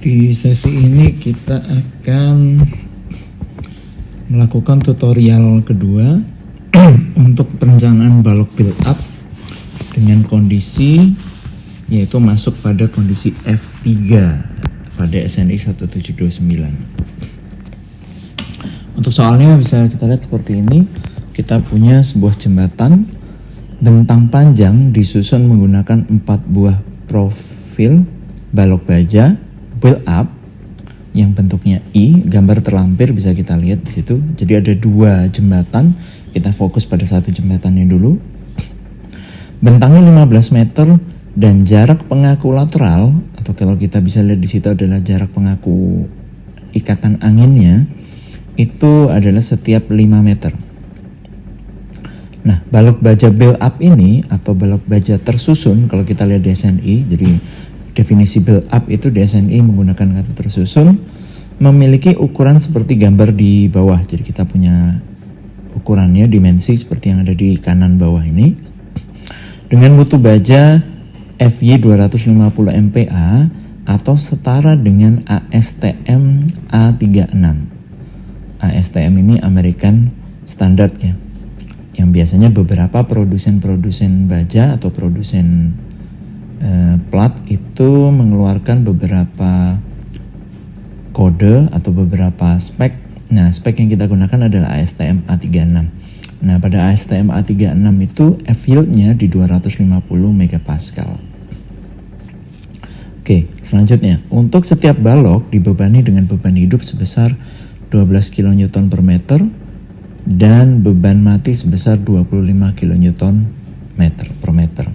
Di sesi ini kita akan melakukan tutorial kedua untuk perencanaan balok build up dengan kondisi yaitu masuk pada kondisi F3 pada SNI 1729. Untuk soalnya bisa kita lihat seperti ini. Kita punya sebuah jembatan bentang panjang disusun menggunakan 4 buah profil balok baja build up yang bentuknya I, gambar terlampir bisa kita lihat di situ. Jadi ada 2 jembatan, kita fokus pada satu jembatannya dulu. Bentangnya 15 meter dan jarak pengaku lateral atau kalau kita bisa lihat di situ adalah jarak pengaku ikatan anginnya itu adalah setiap 5 meter. Nah, balok baja build up ini atau balok baja tersusun kalau kita lihat di SNI, jadi definisi build up itu di SNI menggunakan kata tersusun, memiliki ukuran seperti gambar di bawah. Jadi kita punya ukurannya, dimensi seperti yang ada di kanan bawah ini. Dengan mutu baja FY 250 MPa atau setara dengan ASTM A36. ASTM ini American Standard ya. Yang biasanya beberapa produsen baja atau produsen plat itu mengeluarkan beberapa kode atau beberapa spek. Nah, spek yang kita gunakan adalah ASTM A36. Nah, pada ASTM A36 itu F yield-nya di 250 megapascal. Oke, selanjutnya untuk setiap balok dibebani dengan beban hidup sebesar 12 kN per meter dan beban mati sebesar 25 kN per meter.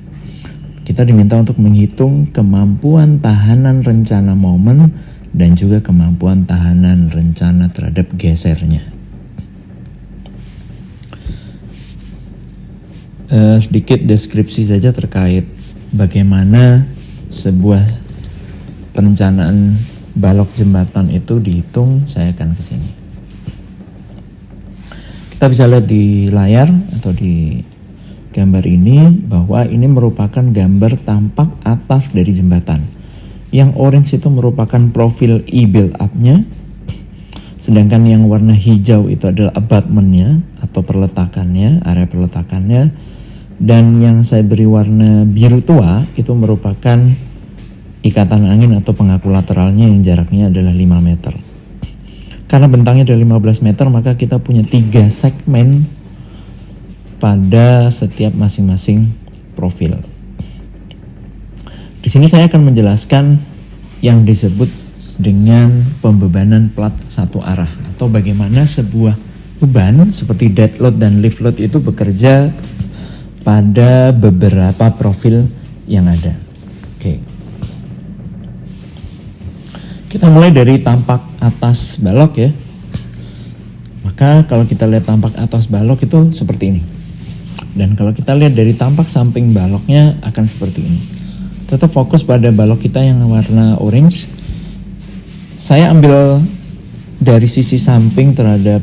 Kita diminta untuk menghitung kemampuan tahanan rencana momen dan juga kemampuan tahanan rencana terhadap gesernya. Sedikit deskripsi saja terkait bagaimana sebuah perencanaan balok jembatan itu dihitung, saya akan ke sini. Kita bisa lihat di layar atau di gambar ini bahwa ini merupakan gambar tampak atas dari jembatan. Yang orange itu merupakan profil I build up-nya, sedangkan yang warna hijau itu adalah abutment-nya atau perletakannya, area perletakannya, dan yang saya beri warna biru tua itu merupakan ikatan angin atau pengaku lateralnya yang jaraknya adalah 5 meter. Karena bentangnya adalah 15 meter, maka kita punya 3 segmen pada setiap masing-masing profil. Di sini saya akan menjelaskan yang disebut dengan pembebanan plat satu arah atau bagaimana sebuah beban seperti dead load dan lift load itu bekerja pada beberapa profil yang ada. Oke. Kita mulai dari tampak atas balok ya. Maka kalau kita lihat tampak atas balok itu seperti ini. Dan kalau kita lihat dari tampak samping baloknya akan seperti ini. Tetap fokus pada balok kita yang warna orange. Saya ambil dari sisi samping terhadap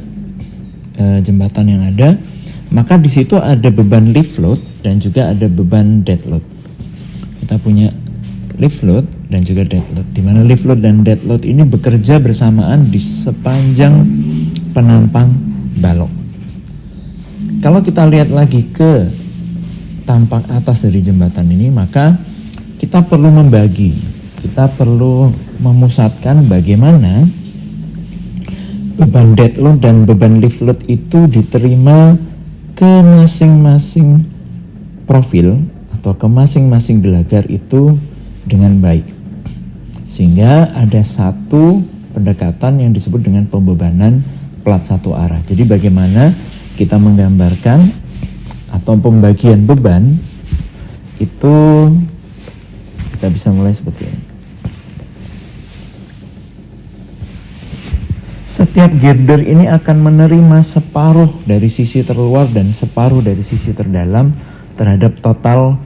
jembatan yang ada. Maka di situ ada beban lift load dan juga ada beban dead load. Kita punya lift load dan juga dead load. Di mana lift load dan dead load ini bekerja bersamaan di sepanjang penampang balok. Kalau kita lihat lagi ke tampak atas dari jembatan ini, maka kita perlu membagi, kita perlu memusatkan bagaimana beban dead load dan beban lift load itu diterima ke masing-masing profil atau ke masing-masing gelagar itu dengan baik. Sehingga ada satu pendekatan yang disebut dengan pembebanan plat satu arah. Jadi bagaimana kita menggambarkan atau pembagian beban itu kita bisa mulai seperti ini. Setiap girder ini akan menerima separuh dari sisi terluar dan separuh dari sisi terdalam terhadap total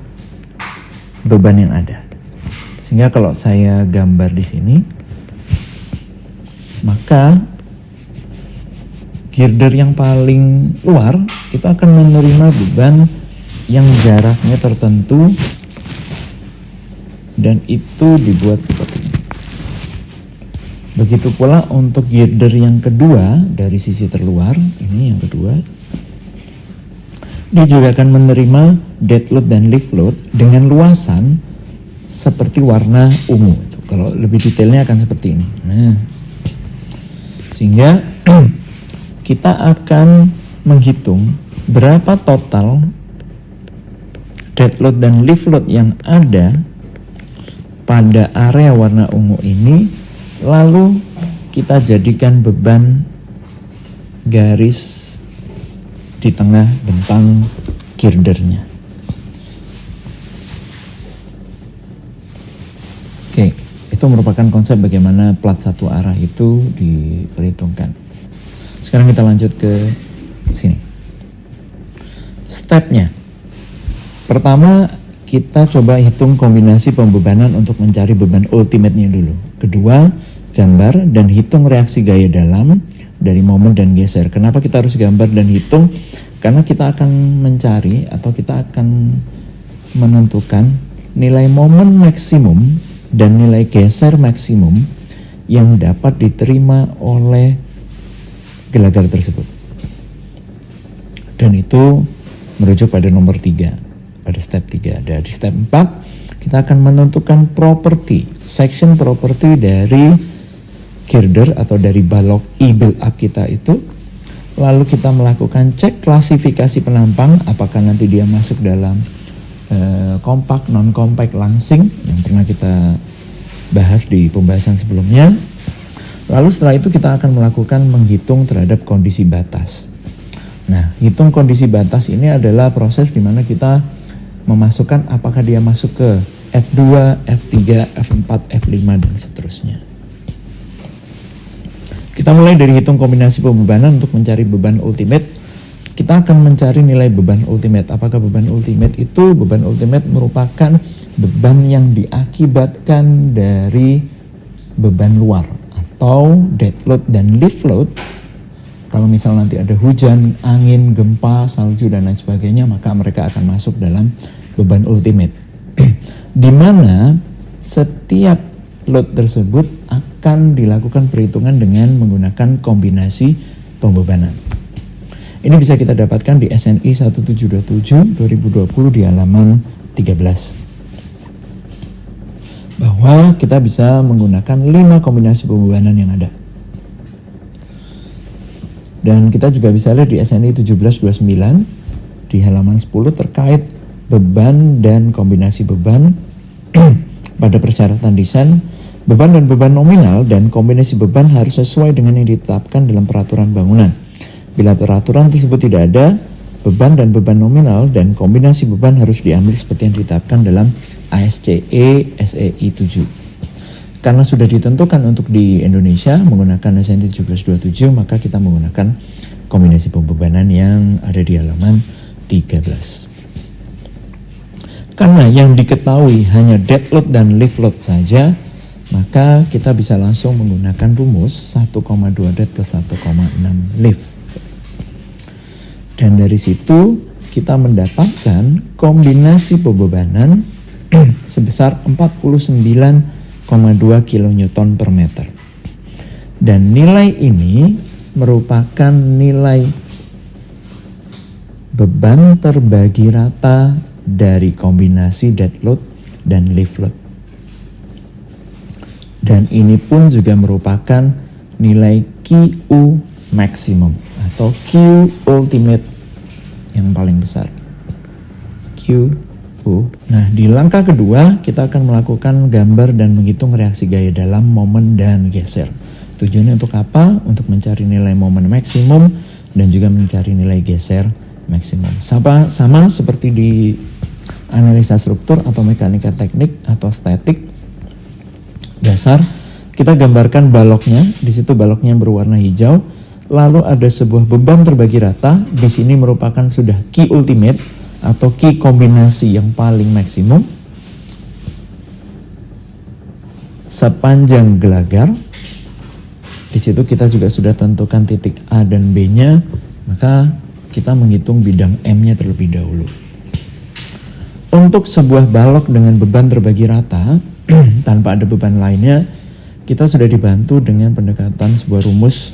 beban yang ada. Sehingga kalau saya gambar di sini, maka girder yang paling luar itu akan menerima beban yang jaraknya tertentu dan itu dibuat seperti ini. Begitu pula untuk girder yang kedua dari sisi terluar, ini yang kedua, dia juga akan menerima dead load dan lift load dengan luasan seperti warna ungu. Itu kalau lebih detailnya akan seperti ini. Nah, sehingga kita akan menghitung berapa total dead load dan lift load yang ada pada area warna ungu ini, lalu kita jadikan beban garis di tengah bentang girdernya. Oke, itu merupakan konsep bagaimana plat satu arah itu diperhitungkan. Sekarang kita lanjut ke sini. Stepnya. Pertama, kita coba hitung kombinasi pembebanan untuk mencari beban ultimate-nya dulu. Kedua, gambar dan hitung reaksi gaya dalam dari momen dan geser. Kenapa kita harus gambar dan hitung? Karena kita akan mencari atau kita akan menentukan nilai momen maksimum dan nilai geser maksimum yang dapat diterima oleh gelagar tersebut. Dan itu merujuk pada nomor 3, pada step 3. Dan di step 4, kita akan menentukan properti, section properti dari girder atau dari balok e-build up kita itu. Lalu kita melakukan cek klasifikasi penampang, apakah nanti dia masuk dalam kompak, non-kompak, langsing yang pernah kita bahas di pembahasan sebelumnya. Lalu setelah itu kita akan melakukan menghitung terhadap kondisi batas. Nah, hitung kondisi batas ini adalah proses di mana kita memasukkan apakah dia masuk ke F2, F3, F4, F5 dan seterusnya. Kita mulai dari hitung kombinasi pembebanan untuk mencari beban ultimate. Kita akan mencari nilai beban ultimate. Apakah beban ultimate itu? Beban ultimate merupakan beban yang diakibatkan dari beban luar atau dead load dan lift load. Kalau misal nanti ada hujan, angin, gempa, salju dan lain sebagainya, maka mereka akan masuk dalam beban ultimate. Di mana setiap load tersebut akan dilakukan perhitungan dengan menggunakan kombinasi pembebanan. Ini bisa kita dapatkan di SNI 1727 2020 di halaman 13. Bahwa kita bisa menggunakan 5 kombinasi pembebanan yang ada. Dan kita juga bisa lihat di SNI 1729 di halaman 10 terkait beban dan kombinasi beban pada persyaratan desain. Beban dan beban nominal dan kombinasi beban harus sesuai dengan yang ditetapkan dalam peraturan bangunan. Bila peraturan tersebut tidak ada, beban dan beban nominal dan kombinasi beban harus diambil seperti yang ditetapkan dalam ASCE SEI 7. Karena sudah ditentukan untuk di Indonesia menggunakan SNI 1727, maka kita menggunakan kombinasi pembebanan yang ada di halaman 13. Karena yang diketahui hanya dead load dan lift load saja, maka kita bisa langsung menggunakan rumus 1,2 dead plus 1,6 lift. Dan dari situ kita mendapatkan kombinasi pembebanan sebesar 49,2 kN per meter. Dan nilai ini merupakan nilai beban terbagi rata dari kombinasi dead load dan lift load. Dan ini pun juga merupakan nilai QU maximum atau Q ultimate yang paling besar. QU. Nah, di langkah kedua kita akan melakukan gambar dan menghitung reaksi gaya dalam, momen, dan geser. Tujuannya untuk apa? Untuk mencari nilai momen maksimum dan juga mencari nilai geser maksimum. Sama seperti di analisa struktur atau mekanika teknik atau statik dasar, kita gambarkan baloknya. Di situ baloknya berwarna hijau. Lalu ada sebuah beban terbagi rata. Di sini merupakan sudah key ultimate atau key kombinasi yang paling maksimum sepanjang gelagar. Di situ kita juga sudah tentukan titik A dan B-nya. Maka kita menghitung bidang M-nya terlebih dahulu. Untuk sebuah balok dengan beban terbagi rata tanpa ada beban lainnya, kita sudah dibantu dengan pendekatan sebuah rumus,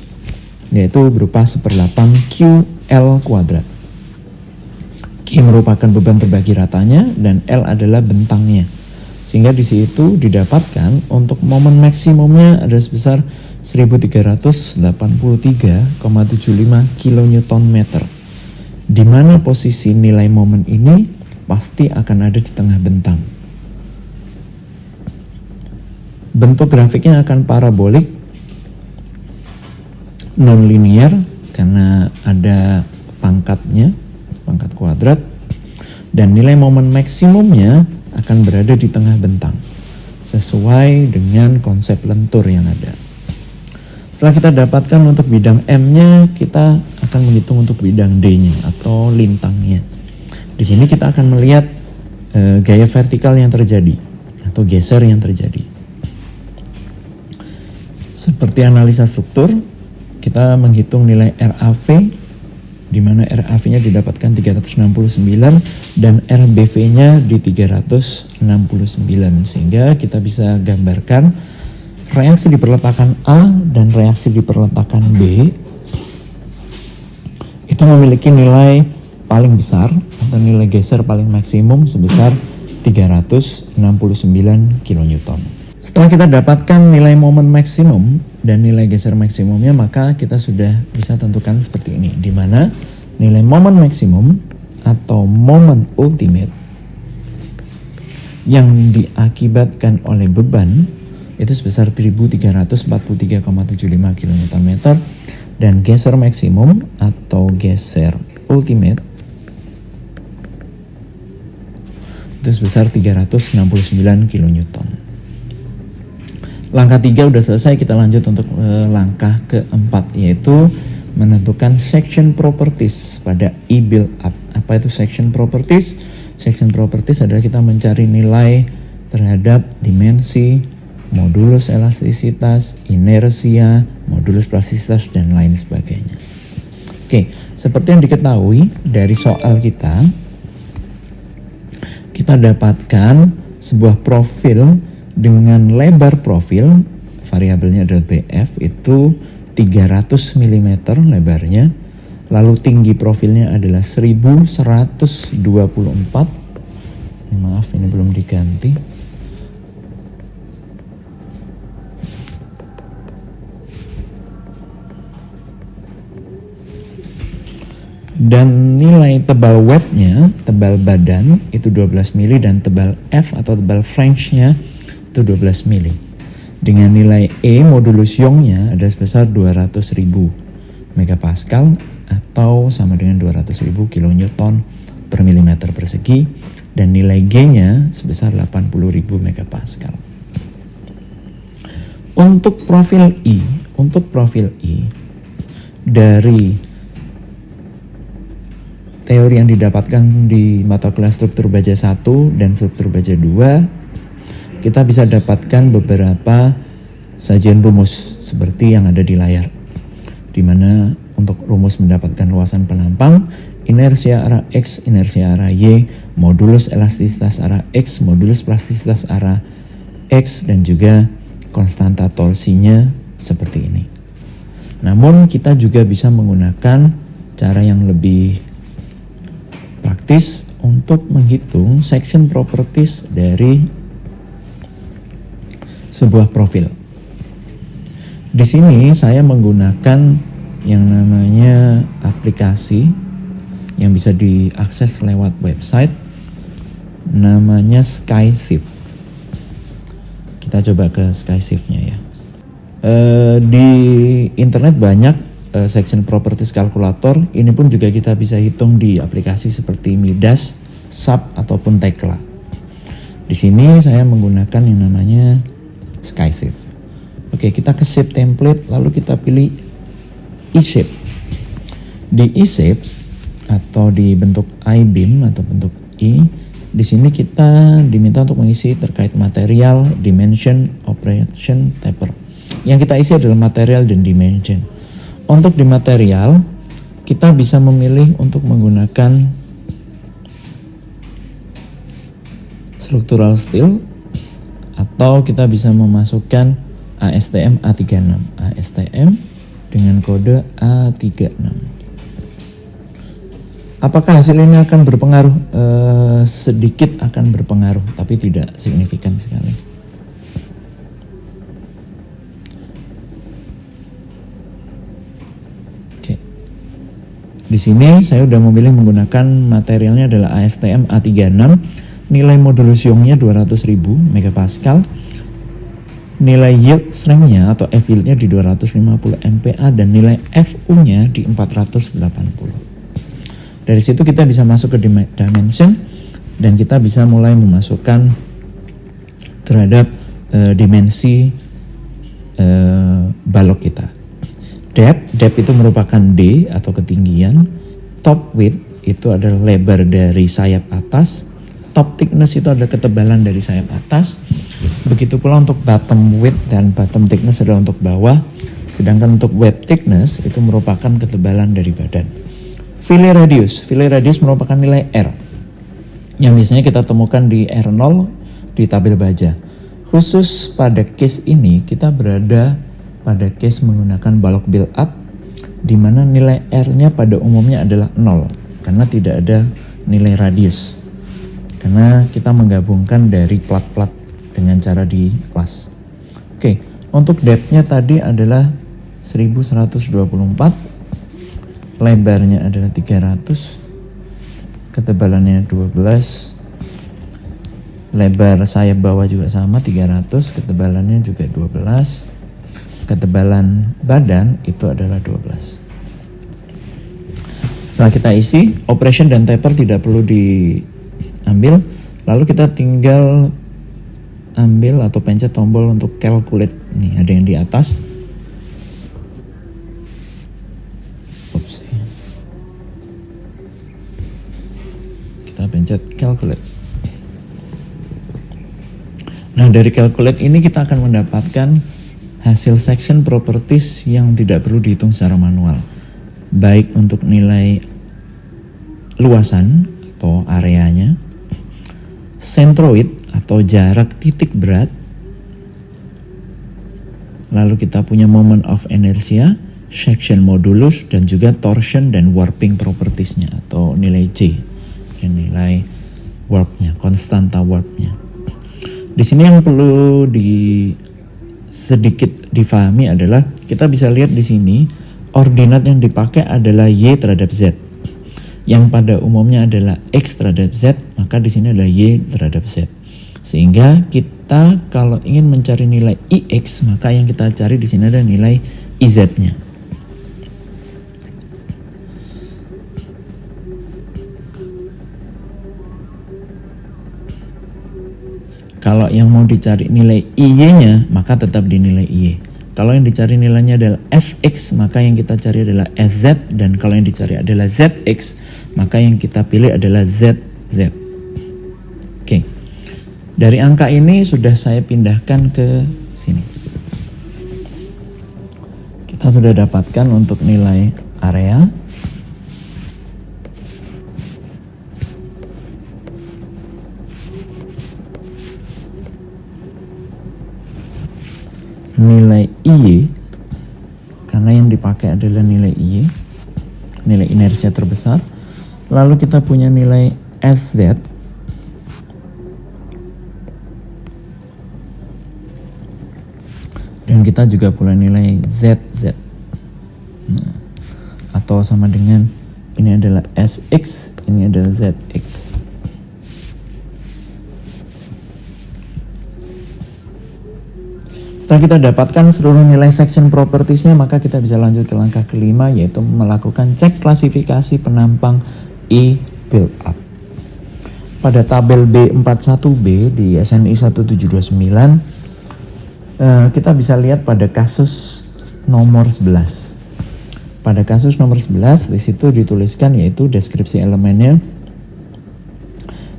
yaitu berupa 1/8 QL kuadrat. Q merupakan beban terbagi ratanya dan L adalah bentangnya. Sehingga di situ didapatkan untuk momen maksimumnya ada sebesar 1383,75 kN/meter. Di mana posisi nilai momen ini pasti akan ada di tengah bentang. Bentuk grafiknya akan parabolik, non-linear karena ada pangkatnya, pangkat kuadrat, dan nilai momen maksimumnya akan berada di tengah bentang sesuai dengan konsep lentur yang ada. Setelah kita dapatkan untuk bidang M-nya, kita akan menghitung untuk bidang D-nya atau lintangnya. Di sini kita akan melihat gaya vertikal yang terjadi atau geser yang terjadi. Seperti analisa struktur, kita menghitung nilai RAV, di mana RAV-nya didapatkan 369 dan RBV-nya di 369, sehingga kita bisa gambarkan reaksi di perletakan A dan reaksi di perletakan B itu memiliki nilai paling besar atau nilai geser paling maksimum sebesar 369 kN. Setelah kita dapatkan nilai momen maksimum dan nilai geser maksimumnya, maka kita sudah bisa tentukan seperti ini, di mana nilai momen maksimum atau momen ultimate yang diakibatkan oleh beban itu sebesar 1343,75 kN/meter dan geser maksimum atau geser ultimate itu sebesar 369 kN. Langkah 3 udah selesai, kita lanjut untuk langkah keempat, yaitu menentukan section properties pada E-build up. Apa itu section properties? Section properties adalah kita mencari nilai terhadap dimensi, modulus elastisitas, inersia, modulus plastisitas, dan lain sebagainya. Oke, seperti yang diketahui dari soal kita dapatkan sebuah profil dengan lebar profil, variabelnya adalah BF, itu 300 mm lebarnya, lalu tinggi profilnya adalah 1124. Maaf, ini belum diganti. Dan nilai tebal webnya, tebal badan itu 12 mili dan tebal F atau tebal flange-nya itu 12 mili. Dengan nilai E modulus Young-nya ada sebesar 200.000 megapascal atau sama dengan 200.000 kilonewton per milimeter persegi, dan nilai G-nya sebesar 80.000 megapascal. Untuk profil I dari teori yang didapatkan di mata kuliah struktur baja 1 dan struktur baja 2, kita bisa dapatkan beberapa sajian rumus seperti yang ada di layar, di mana untuk rumus mendapatkan luasan penampang, inersia arah X, inersia arah Y, modulus elastisitas arah X, modulus plastisitas arah X, dan juga konstanta torsinya seperti ini. Namun kita juga bisa menggunakan cara yang lebih praktis untuk menghitung section properties dari sebuah profil. Di sini saya menggunakan yang namanya aplikasi yang bisa diakses lewat website, namanya SkyShift. Kita coba ke SkyShift-nya ya. Di internet banyak section properties kalkulator. Ini pun juga kita bisa hitung di aplikasi seperti Midas, SAP ataupun Tekla. Di sini saya menggunakan yang namanya SkyShift. Oke, kita ke shape template, lalu kita pilih E-shape. Di E-shape atau di bentuk I-beam atau bentuk I, di sini kita diminta untuk mengisi terkait material, dimension, operation, taper. Yang kita isi adalah material dan dimension. Untuk di material, kita bisa memilih untuk menggunakan structural steel, atau kita bisa memasukkan ASTM A36, ASTM dengan kode A36. Apakah hasil ini akan berpengaruh? Sedikit akan berpengaruh, tapi tidak signifikan sekali. Oke. Di sini saya sudah memilih menggunakan materialnya adalah ASTM A36, nilai modulus Youngnya 200.000 megapascal, nilai yield strength-nya atau F yield-nya di 250 MPa dan nilai FU-nya di 480. Dari situ kita bisa masuk ke dimension dan kita bisa mulai memasukkan terhadap dimensi balok kita. Depth itu merupakan D atau ketinggian, top width itu adalah lebar dari sayap atas, top thickness itu adalah ketebalan dari sayap atas. Begitu pula untuk bottom width dan bottom thickness adalah untuk bawah, sedangkan untuk web thickness itu merupakan ketebalan dari badan. Fillet radius merupakan nilai R yang biasanya kita temukan di R0 di tabel baja. Khusus pada case ini kita berada pada case menggunakan balok build up di mana nilai R-nya pada umumnya adalah 0 karena tidak ada nilai radius. Karena kita menggabungkan dari plat-plat dengan cara di kelas. Oke, untuk depth-nya tadi adalah 1124. Lebarnya adalah 300, ketebalannya 12, lebar sayap bawah juga sama 300, ketebalannya juga 12, ketebalan badan itu adalah 12. Setelah kita isi, operation dan taper tidak perlu diambil, lalu kita tinggal ambil atau pencet tombol untuk calculate. Nih ada yang di atas. Pencet calculate. Nah, dari calculate ini kita akan mendapatkan hasil section properties yang tidak perlu dihitung secara manual, baik untuk nilai luasan atau areanya, centroid atau jarak titik berat, lalu kita punya moment of inertia, section modulus, dan juga torsion dan warping propertiesnya atau nilai J. Nilai warpnya, konstanta warpnya. Di sini yang perlu sedikit difahami adalah kita bisa lihat di sini ordinat yang dipakai adalah Y terhadap Z, yang pada umumnya adalah X terhadap Z, maka di sini adalah Y terhadap Z. Sehingga kita kalau ingin mencari nilai IX, maka yang kita cari di sini adalah nilai IZ-nya. Kalau yang mau dicari nilai IY-nya, maka tetap dinilai IY. Kalau yang dicari nilainya adalah SX, maka yang kita cari adalah SZ. Dan kalau yang dicari adalah ZX, maka yang kita pilih adalah ZZ. Oke. Dari angka ini sudah saya pindahkan ke sini. Kita sudah dapatkan untuk nilai area. Nilai IY, karena yang dipakai adalah nilai IY, nilai inersia terbesar. Lalu kita punya nilai SZ, dan kita juga punya nilai ZZ. Nah, atau sama dengan ini adalah SX, ini adalah ZX. Setelah kita dapatkan seluruh nilai section propertiesnya, maka kita bisa lanjut ke langkah kelima, yaitu melakukan cek klasifikasi penampang I build up. Pada tabel B41B di SNI 1729, kita bisa lihat pada kasus nomor 11. Pada kasus nomor 11, di situ dituliskan yaitu deskripsi elemennya.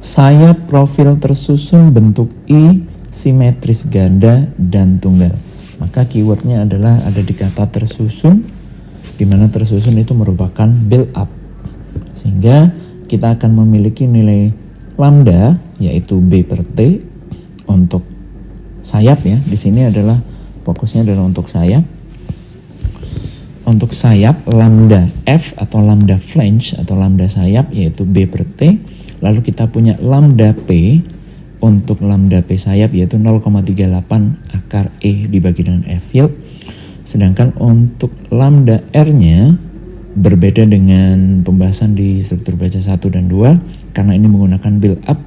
Sayap profil tersusun bentuk I, simetris ganda dan tunggal. Maka keywordnya adalah ada di kata tersusun, di mana tersusun itu merupakan build up. Sehingga kita akan memiliki nilai lambda yaitu B per T untuk sayap ya. Di sini adalah fokusnya adalah untuk sayap. Untuk sayap lambda F atau lambda flange atau lambda sayap yaitu B per T. Lalu kita punya lambda P untuk lambda P sayap yaitu 0,38 akar E dibagi dengan F yield. Sedangkan untuk lambda R-nya berbeda dengan pembahasan di struktur baca 1 dan 2 karena ini menggunakan build up,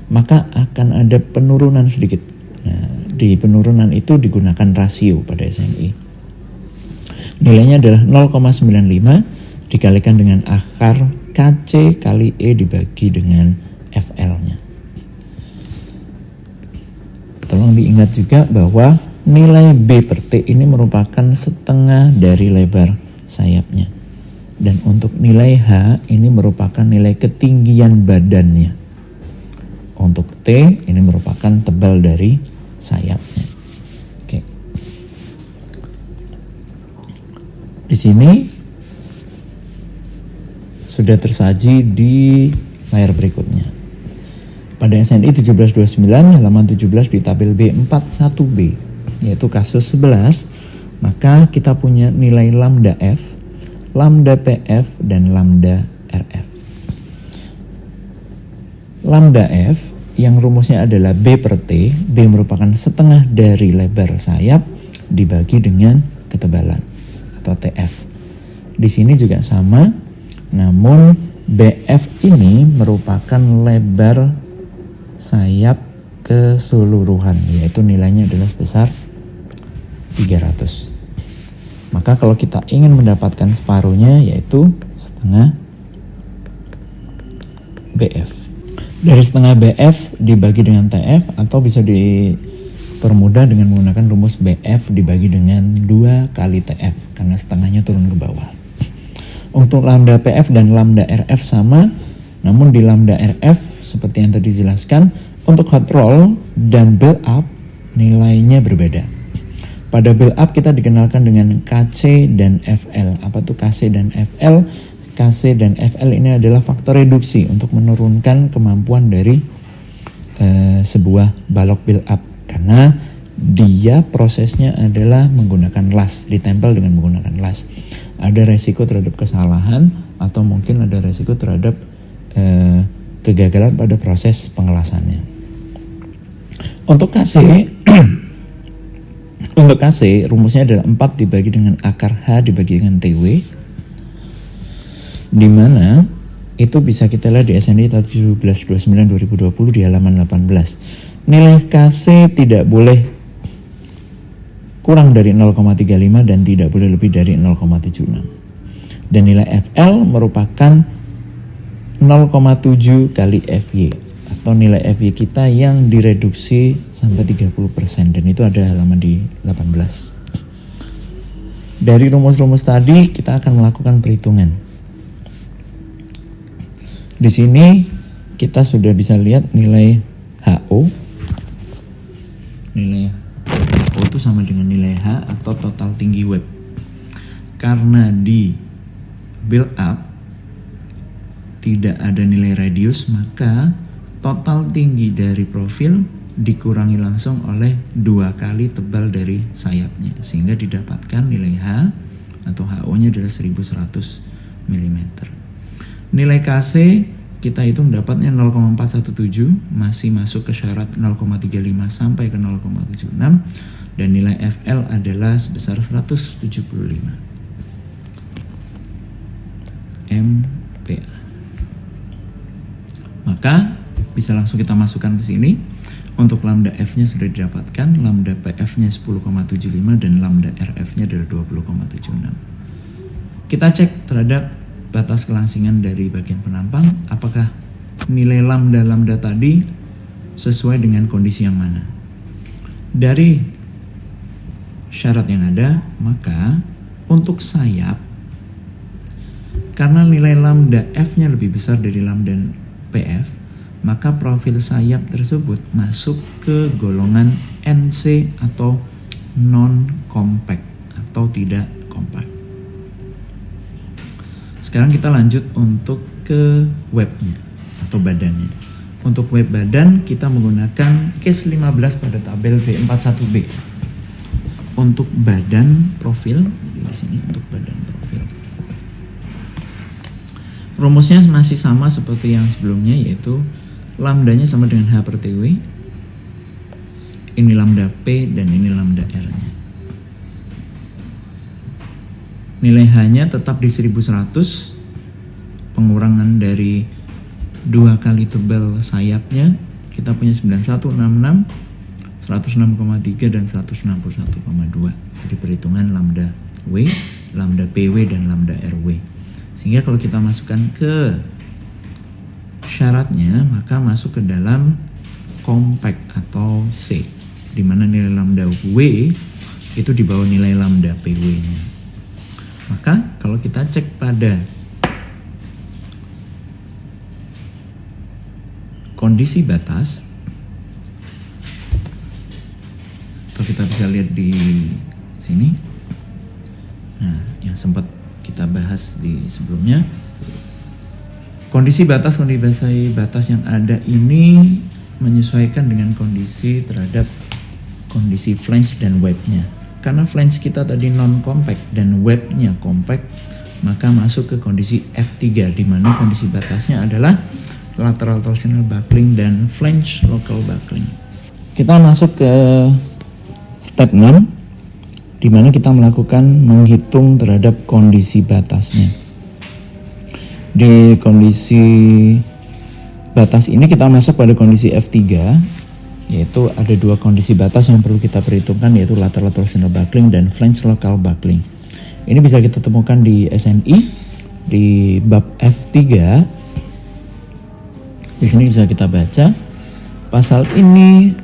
maka akan ada penurunan sedikit. Nah, di penurunan itu digunakan rasio pada SNI. Nilainya adalah 0,95 dikalikan dengan akar KC kali E dibagi dengan FL-nya. Tolong diingat juga bahwa nilai B per T ini merupakan setengah dari lebar sayapnya. Dan untuk nilai H ini merupakan nilai ketinggian badannya. Untuk T ini merupakan tebal dari sayapnya. Oke. Di sini sudah tersaji di layar berikutnya. Pada SNI 1729 halaman 17 di tabel B41B yaitu kasus 11, maka kita punya nilai lambda F, lambda PF, dan lambda RF. Lambda F yang rumusnya adalah B per T, B merupakan setengah dari lebar sayap dibagi dengan ketebalan atau TF. Di sini juga sama, namun BF ini merupakan lebar sayap keseluruhan, yaitu nilainya adalah sebesar 300. Maka kalau kita ingin mendapatkan separuhnya yaitu setengah BF. Dari setengah BF dibagi dengan TF atau bisa dipermudah dengan menggunakan rumus BF dibagi dengan 2 kali TF karena setengahnya turun ke bawah. Untuk lambda PF dan lambda RF sama, namun di lambda RF seperti yang tadi dijelaskan untuk hot roll dan build up nilainya berbeda. Pada build up kita dikenalkan dengan KC dan FL. Apa tuh KC dan FL? KC dan FL ini adalah faktor reduksi untuk menurunkan kemampuan dari sebuah balok build up. Karena dia prosesnya adalah menggunakan las, ditempel dengan menggunakan las. Ada resiko terhadap kesalahan atau mungkin ada resiko terhadap kegagalan pada proses pengelasannya. Untuk KC untuk KC rumusnya adalah 4 dibagi dengan akar H dibagi dengan TW, di mana itu bisa kita lihat di SNI 1729/2020 di halaman 18. Nilai KC tidak boleh kurang dari 0,35 dan tidak boleh lebih dari 0,76. Dan nilai FL merupakan 0,7 kali FY atau nilai FY kita yang direduksi sampai 30% dan itu ada halaman di 18. Dari rumus-rumus tadi kita akan melakukan perhitungan. Di sini kita sudah bisa lihat nilai HO. Nilai HO itu sama dengan nilai H atau total tinggi web. Karena di build up tidak ada nilai radius, maka total tinggi dari profil dikurangi langsung oleh 2 kali tebal dari sayapnya sehingga didapatkan nilai H atau HO-nya adalah 1100 mm. Nilai KC kita hitung dapatnya 0,417, masih masuk ke syarat 0,35 sampai ke 0,76, dan nilai FL adalah sebesar 175 MPa. Maka bisa langsung kita masukkan ke sini. Untuk lambda F-nya sudah didapatkan, lambda PF-nya 10,75 dan lambda RF-nya adalah 20,76. Kita cek terhadap batas kelangsingan dari bagian penampang, apakah nilai lambda tadi sesuai dengan kondisi yang mana. Dari syarat yang ada, maka untuk sayap, karena nilai lambda F-nya lebih besar dari lambda PF, maka profil sayap tersebut masuk ke golongan NC atau non-compact atau tidak kompak. Sekarang kita lanjut untuk ke webnya atau badannya. Untuk web badan kita menggunakan case 15 pada tabel B41B. untuk badan profil, di sini untuk badan profil. Rumusnya masih sama seperti yang sebelumnya, yaitu lambdanya sama dengan H per TW. Ini lambda P dan ini lambda R-nya. Nilai H-nya tetap di 1100, pengurangan dari 2 kali tebal sayapnya, kita punya 9166, 106,3 dan 161,2. Jadi perhitungan lambda W, lambda PW dan lambda RW. Sehingga kalau kita masukkan ke syaratnya, maka masuk ke dalam compact atau C, di mana nilai lambda W itu di bawah nilai lambda PW-nya. Maka kalau kita cek pada kondisi batas, atau kita bisa lihat di sini, nah yang sempat kita bahas di sebelumnya, kondisi batas yang ada ini menyesuaikan dengan kondisi terhadap kondisi flange dan webnya. Karena flange kita tadi non compact dan webnya compact, maka masuk ke kondisi F3, di mana kondisi batasnya adalah lateral torsional buckling dan flange local buckling. Kita masuk ke step 6, di mana kita melakukan menghitung terhadap kondisi batasnya. Di kondisi batas ini kita masuk pada kondisi F3, yaitu ada 2 kondisi batas yang perlu kita perhitungkan, yaitu lateral torsional buckling dan flange local buckling. Ini bisa kita temukan di SNI di bab F3. Di sini bisa kita baca, pasal ini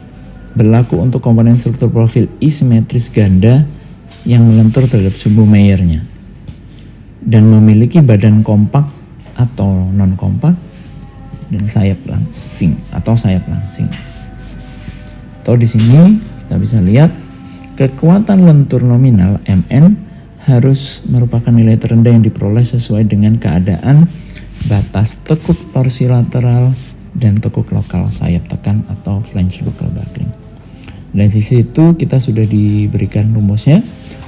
berlaku untuk komponen struktur profil I-simetris ganda yang melentur terhadap sumbu Meyernya dan memiliki badan kompak atau non kompak dan sayap langsing atau sayap langsing. Atau di sini kita bisa lihat kekuatan lentur nominal Mn harus merupakan nilai terendah yang diperoleh sesuai dengan keadaan batas tekuk torsi lateral dan tekuk lokal sayap tekan atau flange local buckling. Dan di situ kita sudah diberikan rumusnya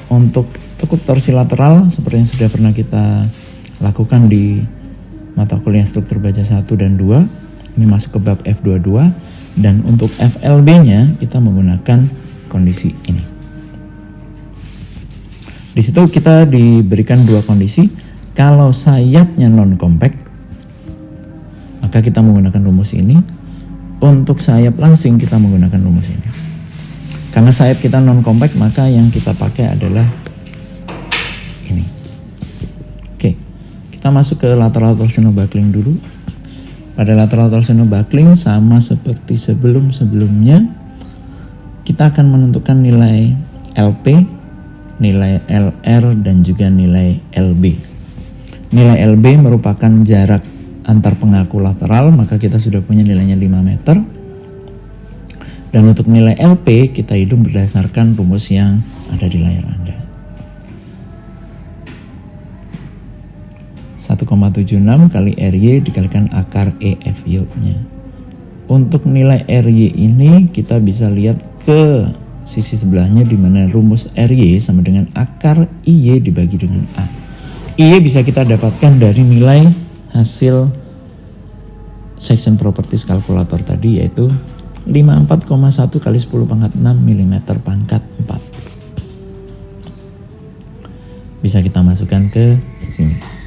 untuk tekuk torsi lateral seperti yang sudah pernah kita lakukan di mata kuliah struktur baja 1 dan 2. Ini masuk ke bab F22. Dan untuk FLB-nya kita menggunakan kondisi ini. Di situ kita diberikan 2 kondisi. Kalau sayapnya non compact, maka kita menggunakan rumus ini. Untuk sayap langsing kita menggunakan rumus ini. Karena sayap kita non compact, maka yang kita pakai adalah ini. Oke, kita masuk ke lateral torsional buckling dulu. Pada lateral torsional buckling sama seperti sebelum-sebelumnya, kita akan menentukan nilai LP, nilai LR, dan juga nilai LB. Nilai LB merupakan jarak antar pengaku lateral, maka kita sudah punya nilainya 5 meter. Dan untuk nilai LP kita hitung berdasarkan rumus yang ada di layar Anda. 1,76 kali RY dikalikan akar EF yield-nya. Untuk nilai RY ini kita bisa lihat ke sisi sebelahnya, di mana rumus RY sama dengan akar IY dibagi dengan A. IY bisa kita dapatkan dari nilai hasil section properties kalkulator tadi, yaitu 54,1 kali 10 pangkat 6 mm pangkat 4. Bisa kita masukkan ke sini.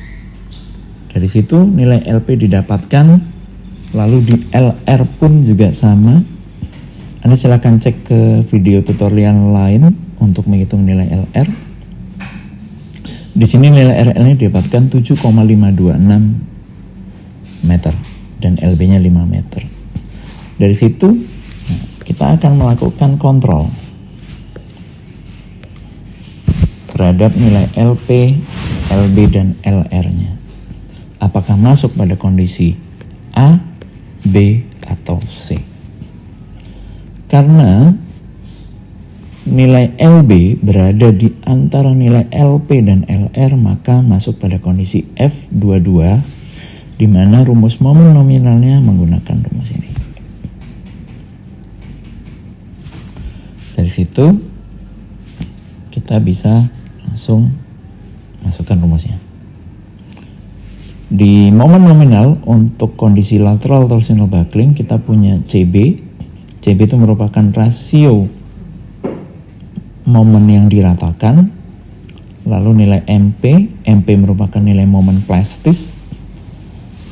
Dari situ nilai LP didapatkan, lalu di LR pun juga sama. Anda silakan cek ke video tutorial lain untuk menghitung nilai LR. Di sini nilai RL-nya didapatkan 7,526 meter dan LB-nya 5 meter. Dari situ kita akan melakukan kontrol terhadap nilai LP, LB, dan LR-nya. Apakah masuk pada kondisi A, B, atau C. Karena nilai LB berada di antara nilai LP dan LR, maka masuk pada kondisi F22, di mana rumus momen nominalnya menggunakan rumus ini. Dari situ kita bisa langsung masukkan rumusnya. Di momen nominal untuk kondisi lateral torsional buckling kita punya CB. CB itu merupakan rasio momen yang diratakan. Lalu nilai MP, MP merupakan nilai momen plastis.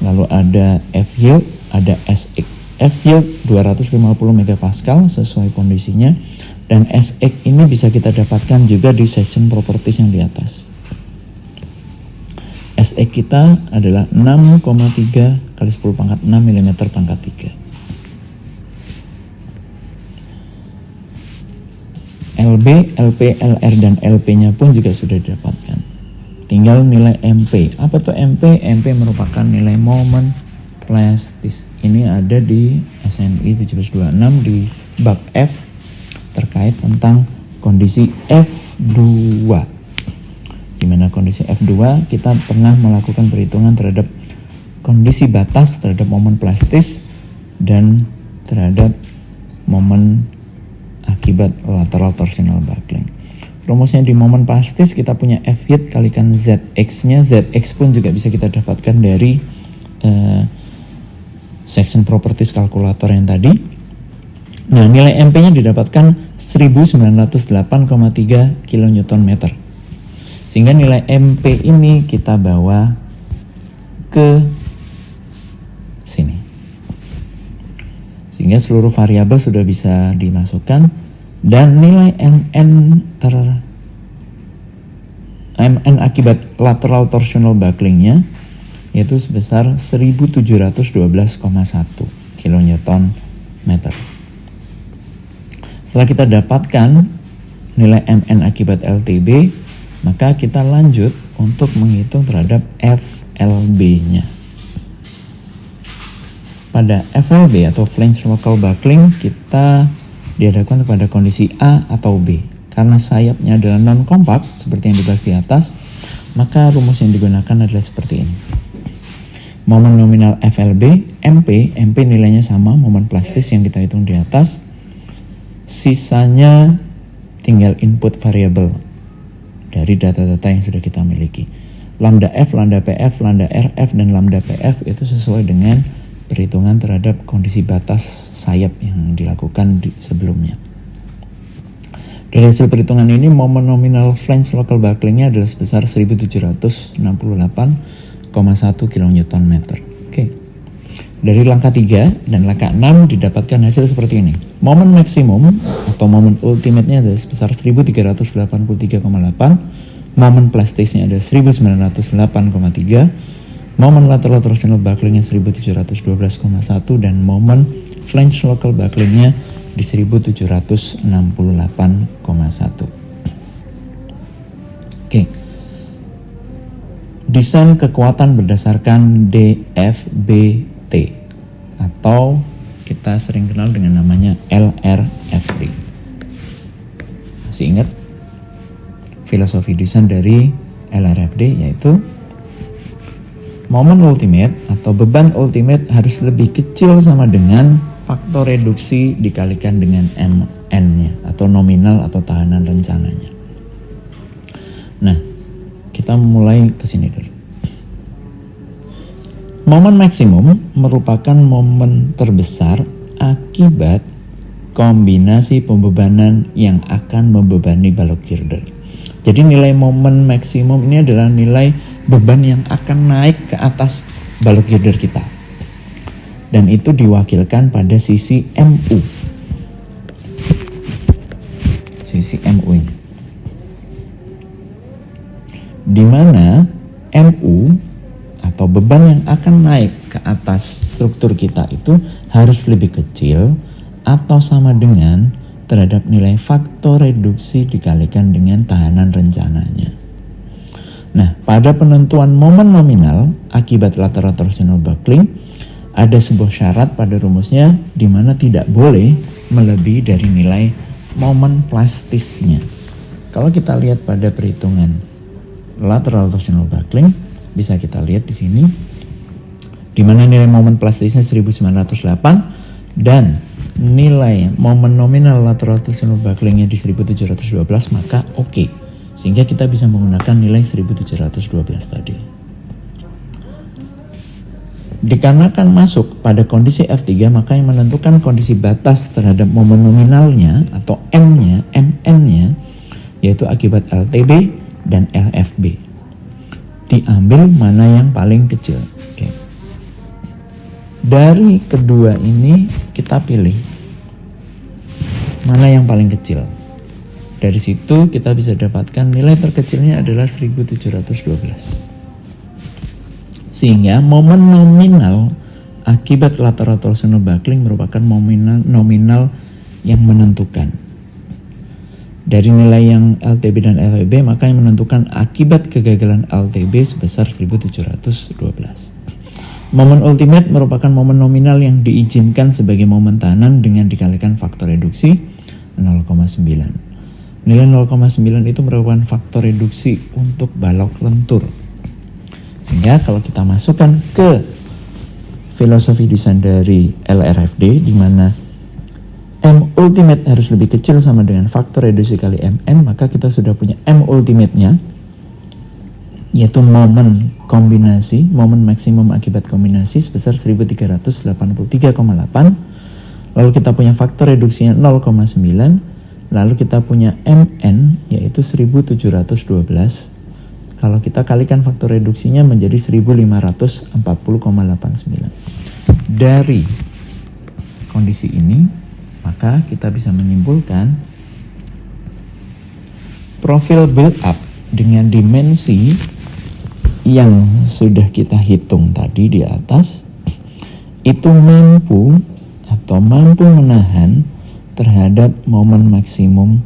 Lalu ada F yield, ada SX. F yield 250 megapascal sesuai kondisinya, dan SX ini bisa kita dapatkan juga di section properties yang di atas. SX kita adalah 6,3 kali 10 pangkat 6 mm pangkat 3. LB, LP, LR, dan LP-nya pun juga sudah didapatkan. Tinggal nilai MP. Apa tuh MP? MP merupakan nilai momen plastis. Ini ada di SNI 1726 di bab F terkait tentang kondisi F2. Di mana kondisi F2 kita pernah melakukan perhitungan terhadap kondisi batas terhadap momen plastis dan terhadap momen akibat lateral torsional buckling. Rumusnya di momen plastis kita punya F yield kalikan ZX-nya. ZX pun juga bisa kita dapatkan dari section properties kalkulator yang tadi. Nah, nilai MP-nya didapatkan 1908,3 kN. Sehingga nilai MP ini kita bawa ke sini. Sehingga seluruh variabel sudah bisa dimasukkan, dan nilai MN akibat lateral torsional bucklingnya yaitu sebesar 1712,1 kN. Setelah kita dapatkan nilai MN akibat LTB, maka kita lanjut untuk menghitung terhadap FLB-nya. Pada FLB atau flange local buckling kita dihadapkan kepada kondisi A atau B. Karena sayapnya adalah non kompak seperti yang dibahas di atas, maka rumus yang digunakan adalah seperti ini. Momen nominal FLB, MP nilainya sama momen plastis yang kita hitung di atas. Sisanya tinggal input variabel dari data-data yang sudah kita miliki. Lambda F, lambda PF, lambda RF, dan lambda PF itu sesuai dengan perhitungan terhadap kondisi batas sayap yang dilakukan sebelumnya. Dari hasil perhitungan ini, momen nominal flange local bucklingnya adalah sebesar 1768,1 kN. Oke. Dari langkah 3 dan langkah 6 didapatkan hasil seperti ini. Momen maksimum atau momen ultimate-nya adalah sebesar 1383,8, momen plastisnya adalah 1908,3, momen lateral torsional bucklingnya 1712,1, dan momen flange local bucklingnya di 1768,1. Oke. Desain kekuatan berdasarkan DFBT atau kita sering kenal dengan namanya LRFD. Masih ingat filosofi desain dari LRFD, yaitu momen ultimate atau beban ultimate harus lebih kecil sama dengan faktor reduksi dikalikan dengan MN-nya atau nominal atau tahanan rencananya. Nah, kita mulai ke sini dulu. Momen maksimum merupakan momen terbesar akibat kombinasi pembebanan yang akan membebani balok girder. Jadi nilai momen maksimum ini adalah nilai beban yang akan naik ke atas balok girder kita. Dan itu diwakilkan pada sisi MU. Sisi MU ini. Di mana MU atau beban yang akan naik ke atas struktur kita itu harus lebih kecil atau sama dengan terhadap nilai faktor reduksi dikalikan dengan tahanan rencananya. Nah, pada penentuan momen nominal akibat lateral torsional buckling, ada sebuah syarat pada rumusnya di mana tidak boleh melebihi dari nilai momen plastisnya. Kalau kita lihat pada perhitungan lateral torsional buckling, bisa kita lihat di sini, di mana nilai momen plastisnya 1908 dan nilai momen nominal lateral torsional bucklingnya di 1712, maka oke. Sehingga kita bisa menggunakan nilai 1712 tadi. Dikarenakan masuk pada kondisi F3, maka yang menentukan kondisi batas terhadap momen nominalnya atau M-nya, MN-nya, yaitu akibat LTB dan LFB. Diambil mana yang paling kecil. Oke. Dari kedua ini kita pilih mana yang paling kecil. Dari situ kita bisa dapatkan nilai terkecilnya adalah 1712. Sehingga momen nominal akibat lateral torsional buckling merupakan nominal yang menentukan. Dari nilai yang LTB dan LFB, maka yang menentukan akibat kegagalan LTB sebesar 1712. Momen ultimate merupakan momen nominal yang diizinkan sebagai momen tahanan dengan dikalikan faktor reduksi 0,9. Nilai 0,9 itu merupakan faktor reduksi untuk balok lentur. Sehingga kalau kita masukkan ke filosofi desain dari LRFD, di mana M ultimate harus lebih kecil sama dengan faktor reduksi kali MN, maka kita sudah punya M ultimate-nya, yaitu momen kombinasi, momen maksimum akibat kombinasi sebesar 1383,8. Lalu kita punya faktor reduksinya 0,9. Lalu kita punya MN, yaitu 1712. Kalau kita kalikan faktor reduksinya menjadi 1540,89. Dari kondisi ini, maka kita bisa menyimpulkan profil build up dengan dimensi yang sudah kita hitung tadi di atas itu mampu menahan terhadap momen maksimum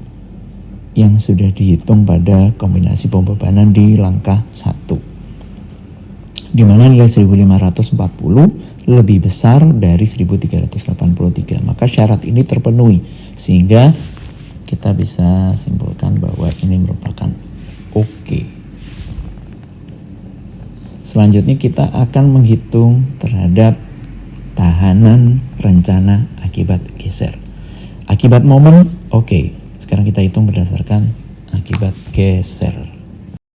yang sudah dihitung pada kombinasi pembebanan di langkah 1, di mana nilai 1540 lebih besar dari 1383. Maka syarat ini terpenuhi sehingga kita bisa simpulkan bahwa ini merupakan oke. Selanjutnya kita akan menghitung terhadap tahanan rencana akibat geser. Akibat momen oke. Sekarang kita hitung berdasarkan akibat geser.